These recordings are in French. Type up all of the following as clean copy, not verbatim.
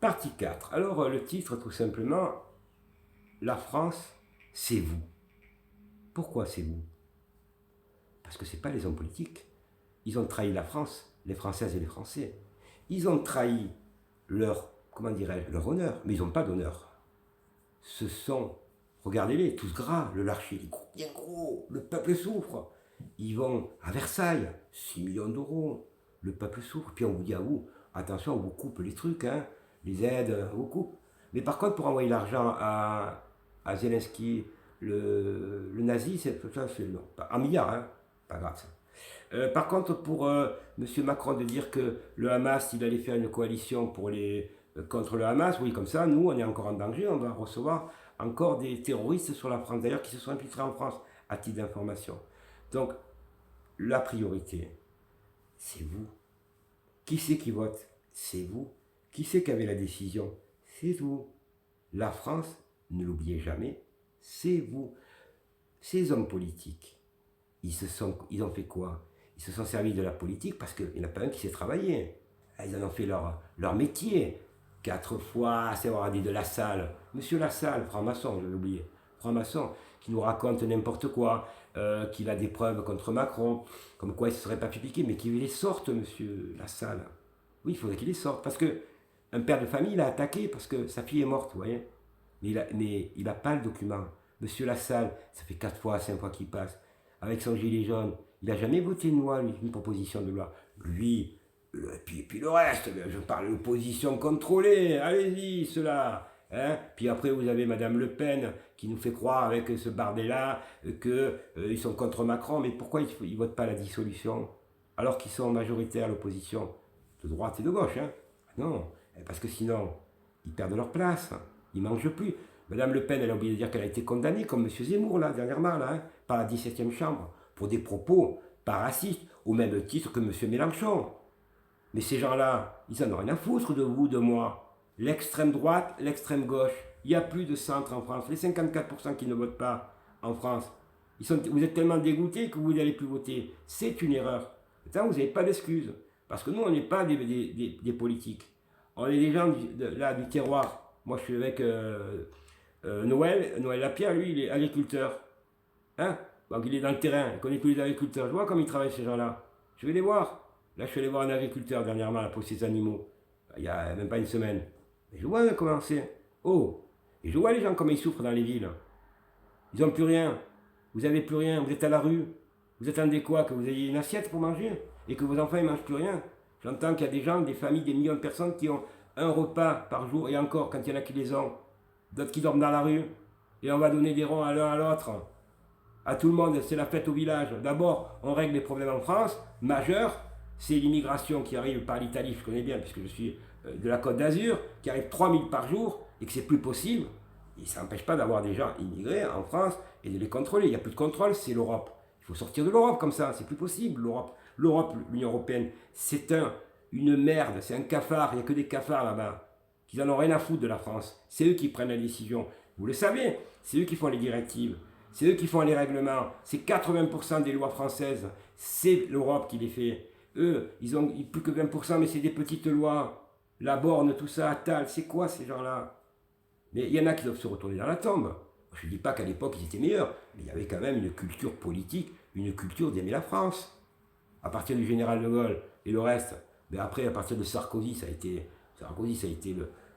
Partie 4. Alors, le titre, tout simplement, la France, c'est vous. Pourquoi c'est vous? Parce que ce n'est pas les hommes politiques. Ils ont trahi la France, les Françaises et les Français. Ils ont trahi leur, comment dirais-je, leur honneur, mais ils n'ont pas d'honneur. Ce sont, regardez-les, tous gras, le larcher, il est bien gros, le peuple souffre. Ils vont à Versailles, 6 millions d'euros, le peuple souffre, puis on vous dit à vous, attention, on vous coupe les trucs, hein, les aides, on vous coupe. Mais par contre, pour envoyer l'argent à Zelensky, le nazi, c'est non, un milliard, hein, pas grave ça. Par contre, pour M. Macron de dire que le Hamas, il allait faire une coalition contre le Hamas, oui, comme ça, nous, on est encore en danger, on va recevoir encore des terroristes sur la France, d'ailleurs, qui se sont infiltrés en France, à titre d'information. Donc, la priorité, c'est vous. Qui c'est qui vote? C'est vous. Qui c'est qui avait la décision? C'est vous. La France, ne l'oubliez jamais, c'est vous. Ces hommes politiques, ils ont fait quoi? Ils se sont servis de la politique parce qu'il n'y en a pas un qui sait travailler. Ils en ont fait leur métier. 4 fois, c'est avoir dit de Lassalle. Monsieur Lassalle, franc-maçon, je l'ai oublié. Franc-maçon, qui nous raconte n'importe quoi, qu'il a des preuves contre Macron, comme quoi il ne se serait pas fait piquer, mais qu'il les sorte, monsieur Lassalle. Oui, il faudrait qu'il les sorte, parce que un père de famille l'a attaqué parce que sa fille est morte, vous voyez. Mais il n'a pas le document. Monsieur Lassalle, ça fait 4 fois, 5 fois qu'il passe, avec son gilet jaune. Il n'a jamais voté une loi, lui, une proposition de loi. Lui, puis le reste, je parle d'opposition contrôlée, allez-y, cela. Hein. Puis après, vous avez Madame Le Pen qui nous fait croire avec ce bardet-là qu'ils sont contre Macron. Mais pourquoi ils ne votent pas la dissolution alors qu'ils sont majoritaires, l'opposition, de droite et de gauche, hein? Non, parce que sinon, ils perdent leur place, ils ne mangent plus. Madame Le Pen, elle a oublié de dire qu'elle a été condamnée, comme M. Zemmour, là, dernièrement, là, hein, par la 17e chambre, pour des propos pas racistes, au même titre que M. Mélenchon. Mais ces gens-là, ils en ont rien à foutre de vous, de moi. L'extrême droite, l'extrême gauche. Il n'y a plus de centre en France. Les 54% qui ne votent pas en France, vous êtes tellement dégoûtés que vous n'allez plus voter. C'est une erreur. Maintenant, vous n'avez pas d'excuses. Parce que nous, on n'est pas des politiques. On est des gens du terroir. Moi, je suis avec Noël Lapierre, lui, il est agriculteur. Hein? Donc, il est dans le terrain, il connaît tous les agriculteurs. Je vois comme ils travaillent, ces gens-là. Je vais les voir. Là, je suis allé voir un agriculteur dernièrement là, pour ses animaux. Il n'y a même pas une semaine. Et je vois comment c'est. Oh! Et je vois les gens comment ils souffrent dans les villes. Ils n'ont plus rien. Vous n'avez plus rien. Vous êtes à la rue. Vous attendez quoi? Que vous ayez une assiette pour manger? Et que vos enfants ne mangent plus rien? J'entends qu'il y a des gens, des familles, des millions de personnes qui ont un repas par jour. Et encore, quand il y en a qui les ont. D'autres qui dorment dans la rue. Et on va donner des ronds à l'un à l'autre. À tout le monde, c'est la fête au village. D'abord, on règle les problèmes en France, majeurs. C'est l'immigration qui arrive par l'Italie, je connais bien, puisque je suis de la Côte d'Azur, qui arrive 3000 par jour, et que c'est plus possible. Et ça n'empêche pas d'avoir des gens immigrés en France et de les contrôler. Il n'y a plus de contrôle, c'est l'Europe. Il faut sortir de l'Europe comme ça, c'est plus possible, l'Europe. L'Europe, l'Union Européenne, c'est une merde, c'est un cafard, il n'y a que des cafards là-bas. Qui n'en ont rien à foutre de la France. C'est eux qui prennent la décision. Vous le savez, c'est eux qui font les directives. C'est eux qui font les règlements. C'est 80% des lois françaises. C'est l'Europe qui les fait. Eux, ils ont plus que 20%, mais c'est des petites lois. La borne, tout ça, Attal, c'est quoi ces gens-là? Mais il y en a qui doivent se retourner dans la tombe. Je ne dis pas qu'à l'époque ils étaient meilleurs, mais il y avait quand même une culture politique, une culture d'aimer la France. À partir du général de Gaulle et le reste, mais après, à partir de Sarkozy, ça a été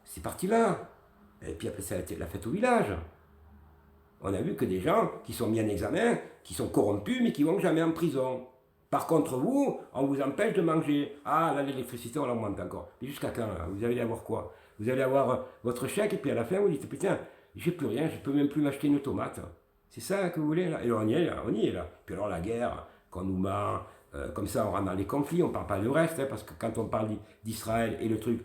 c'est parti là. Et puis après, ça a été la fête au village. On a vu que des gens qui sont mis en examen, qui sont corrompus, mais qui ne vont jamais en prison. Par contre, vous, on vous empêche de manger. Ah, là, l'électricité, on l'augmente encore. Mais jusqu'à quand, là? Vous allez avoir quoi? Vous allez avoir votre chèque, et puis à la fin, vous dites, putain, j'ai plus rien, je ne peux même plus m'acheter une tomate. C'est ça que vous voulez, là? Et on y est, là, on y est, là. Puis alors, la guerre, qu'on nous ment, comme ça, on rentre dans les conflits, on ne parle pas du reste, hein, parce que quand on parle d'Israël et le truc,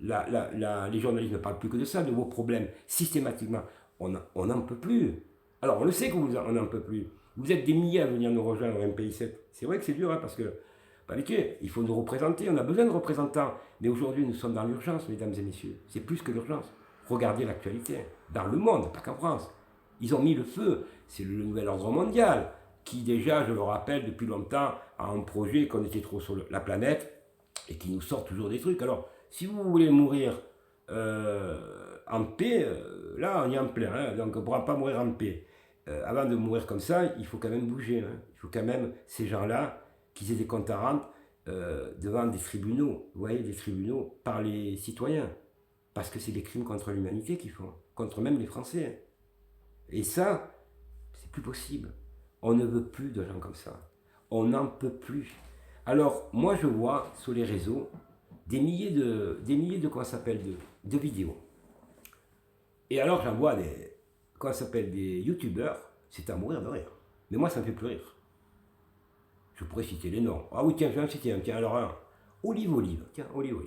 les journalistes ne parlent plus que de ça, de vos problèmes, systématiquement. On n'en peut plus. Alors, on le sait qu'on n'en peut plus. Vous êtes des milliers à venir nous rejoindre au MPI7. C'est vrai que c'est dur, hein, parce que, il faut nous représenter, on a besoin de représentants. Mais aujourd'hui, nous sommes dans l'urgence, mesdames et messieurs. C'est plus que l'urgence. Regardez l'actualité. Dans le monde, pas qu'en France. Ils ont mis le feu. C'est le nouvel ordre mondial, qui déjà, je le rappelle, depuis longtemps, a un projet qu'on était trop sur la planète, et qui nous sort toujours des trucs. Alors, si vous voulez mourir en paix, là on y est en plein, hein, donc on ne pourra pas mourir en paix. Avant de mourir comme ça, il faut quand même bouger. Hein. Il faut quand même, ces gens-là, qu'ils aient des comptes à rendre devant des tribunaux, vous voyez, des tribunaux par les citoyens. Parce que c'est des crimes contre l'humanité qu'ils font, contre même les Français. Et ça, c'est plus possible. On ne veut plus de gens comme ça. On n'en peut plus. Alors, moi, je vois sur les réseaux des milliers de comment ça s'appelle, de vidéos. Et alors, j'en vois comment ça s'appelle, des youtubeurs, c'est à mourir de rire. Mais moi, ça me fait plus rire. Je pourrais citer les noms. Ah oui, tiens, je vais en citer un. Tiens, alors un. Olive. Tiens, Olive.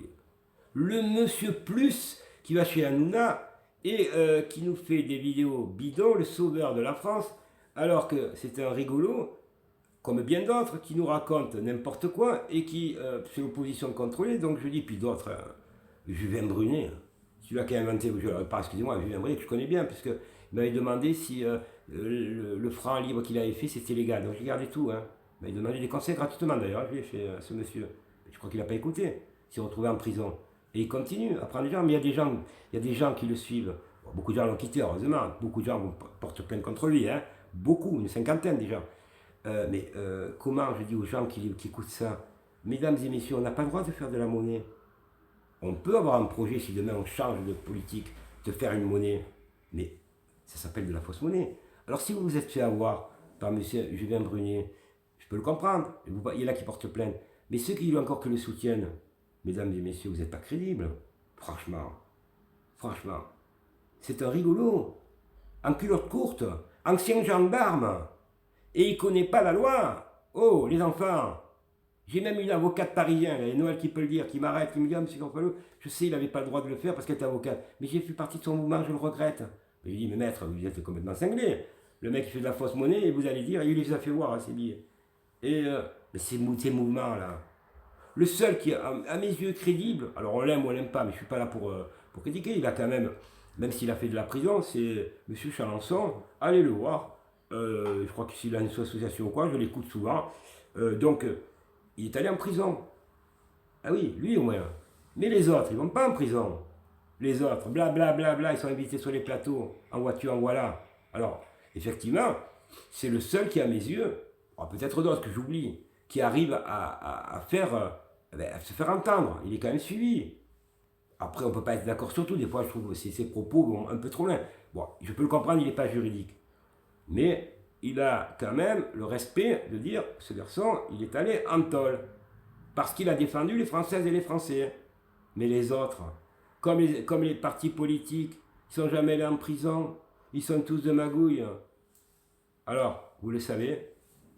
Le monsieur plus qui va chez Hanouna et qui nous fait des vidéos bidons, le sauveur de la France, alors que c'est un rigolo, comme bien d'autres, qui nous racontent n'importe quoi et qui, c'est l'opposition contrôlée, donc je dis, puis d'autres, Julien Brunet, celui-là qui a inventé, excusez-moi, Julien Brunet, que je connais bien, puisqu'il m'avait demandé si le franc libre qu'il avait fait, c'était légal, donc j'ai gardé tout, hein. Il m'avait demandé des conseils gratuitement d'ailleurs, je lui ai fait ce monsieur. Je crois qu'il n'a pas écouté, il s'est retrouvé en prison. Et il continue à prendre des gens, mais il y a des gens qui le suivent. Bon, beaucoup de gens l'ont quitté, heureusement. Beaucoup de gens portent plainte contre lui, hein. Beaucoup, une cinquantaine déjà. Mais comment je dis aux gens qui écoutent ça, mesdames et messieurs, on n'a pas le droit de faire de la monnaie. On peut avoir un projet, si demain on change de politique, de faire une monnaie, mais ça s'appelle de la fausse monnaie. Alors si vous vous êtes fait avoir par M. Julien Brunet, je peux le comprendre, il y en a qui portent plainte, mais ceux qui encore que le soutiennent, mesdames et messieurs, vous n'êtes pas crédibles. Franchement. C'est un rigolo. En culotte courte, ancien gendarme. Et il ne connaît pas la loi. Oh, les enfants. J'ai même une avocate parisien, il y a Noël qui peut le dire, qui m'arrête, qui me dit, ah, monsieur Corpalou, je sais, il n'avait pas le droit de le faire parce qu'elle était avocate. Mais j'ai fait partie de son mouvement, je le regrette. Mais je lui dis, mais maître, vous êtes complètement cinglé. Le mec, il fait de la fausse monnaie et vous allez dire, il les a fait voir, hein, ses billets. Et mais ces mouvements-là, le seul qui est, à mes yeux, crédible, alors on l'aime ou on l'aime pas, mais je ne suis pas là pour critiquer, il a quand même s'il a fait de la prison, c'est M. Chalençon, allez le voir, je crois que s'il a une association ou quoi, je l'écoute souvent, il est allé en prison. Ah oui, lui au moins. Mais les autres, ils ne vont pas en prison. Les autres, blablabla, ils sont invités sur les plateaux, en voiture, en voilà. Alors, effectivement, c'est le seul qui, à mes yeux, peut-être d'autres que j'oublie, qui arrive à se faire entendre. Il est quand même suivi. Après, on ne peut pas être d'accord sur tout. Des fois, je trouve que ses propos vont un peu trop loin. Bon, je peux le comprendre, il n'est pas juridique. Mais il a quand même le respect de dire, ce garçon, il est allé en tôle. Parce qu'il a défendu les Françaises et les Français. Mais les autres, comme les partis politiques, ils ne sont jamais allés en prison. Ils sont tous de magouille. Alors, vous le savez,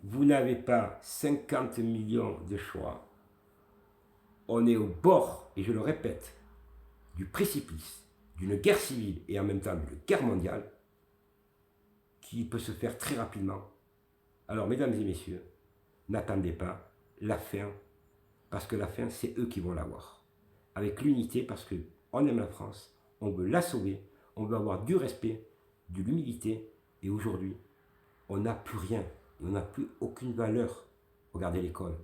vous n'avez pas 50 millions de choix. On est au bord, et je le répète, du précipice, d'une guerre civile et en même temps d'une guerre mondiale qui peut se faire très rapidement. Alors, mesdames et messieurs, n'attendez pas la fin, parce que la fin, c'est eux qui vont l'avoir. Avec l'unité, parce qu'on aime la France, on veut la sauver, on veut avoir du respect, de l'humilité, et aujourd'hui, on n'a plus rien, on n'a plus aucune valeur. Regardez l'école.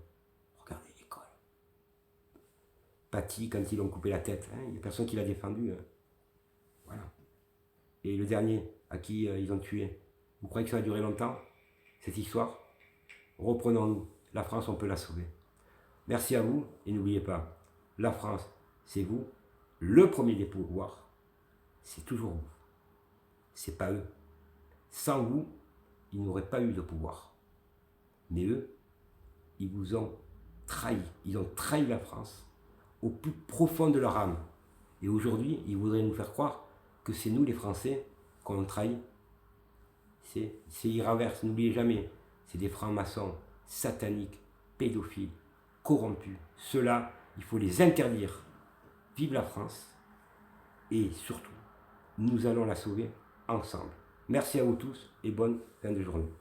Paty, quand ils l'ont coupé la tête, hein, il n'y a personne qui l'a défendu. Hein. Voilà. Et le dernier, à qui ils ont tué, vous croyez que ça va durer longtemps, cette histoire? Reprenons-nous. La France, on peut la sauver. Merci à vous, et n'oubliez pas, la France, c'est vous. Le premier des pouvoirs, c'est toujours vous. C'est pas eux. Sans vous, ils n'auraient pas eu de pouvoir. Mais eux, ils vous ont trahi. Ils ont trahi la France au plus profond de leur âme. Et aujourd'hui, ils voudraient nous faire croire que c'est nous les Français qu'on trahit. Ils renversent, n'oubliez jamais, c'est des francs-maçons, sataniques, pédophiles, corrompus. Ceux-là, il faut les interdire. Vive la France. Et surtout, nous allons la sauver ensemble. Merci à vous tous et bonne fin de journée.